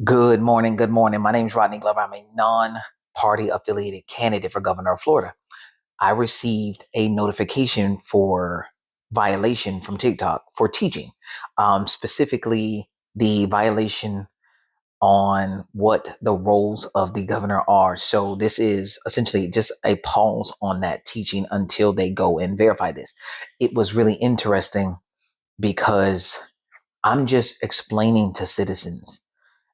Good morning. Good morning. My name is Rodney Glover. I'm a non-party affiliated candidate for governor of Florida. I received a notification for violation from TikTok for teaching, specifically the violation on what the roles of the governor are. So this is essentially just a pause on that teaching until they go and verify this. It was really interesting because I'm just explaining to citizens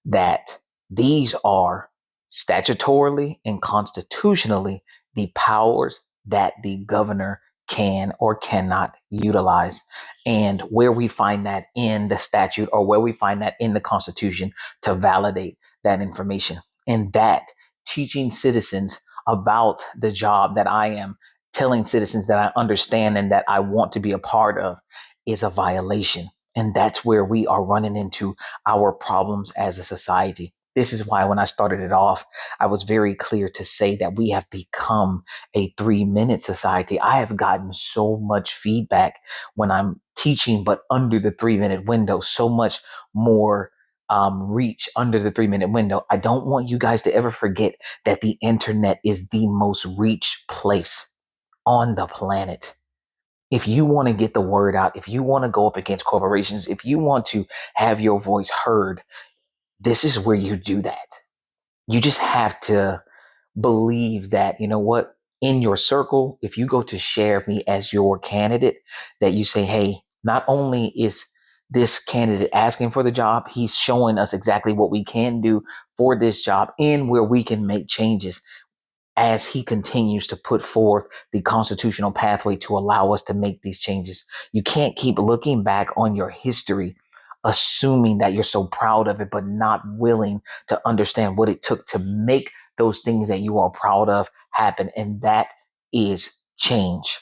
that these are statutorily and constitutionally the powers that the governor can or cannot utilize, and where we find that in the statute or where we find that in the Constitution to validate that information. And that teaching citizens about the job that I am telling citizens that I understand and that I want to be a part of is a violation. And that's where we are running into our problems as a society. This is why when I started it off, I was very clear to say that we have become a 3-minute society. I have gotten so much feedback when I'm teaching, but under the 3-minute window, so much more reach under the 3-minute window. I don't want you guys to ever forget that the internet is the most reached place on the planet. If you want to get the word out, if you want to go up against corporations, if you want to have your voice heard, this is where you do that. You just have to believe that, you know what, in your circle, if you go to share me as your candidate, that you say, hey, not only is this candidate asking for the job, he's showing us exactly what we can do for this job and where we can make changes as he continues to put forth the constitutional pathway to allow us to make these changes. You can't keep looking back on your history, assuming that you're so proud of it, but not willing to understand what it took to make those things that you are proud of happen. And that is change.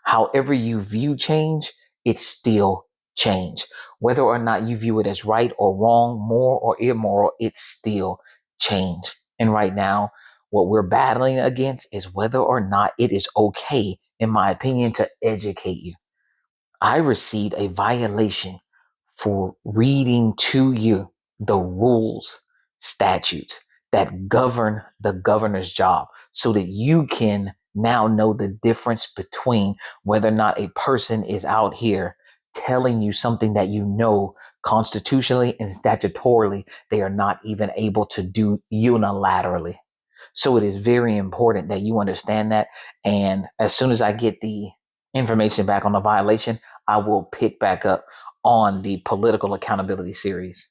However you view change, it's still change. Whether or not you view it as right or wrong, moral or immoral, it's still change. And right now, what we're battling against is whether or not it is okay, in my opinion, to educate you. I received a violation for reading to you the rules, statutes that govern the governor's job so that you can now know the difference between whether or not a person is out here telling you something that you know constitutionally and statutorily they are not even able to do unilaterally. So it is very important that you understand that. And as soon as I get the information back on the violation, I will pick back up on the political accountability series.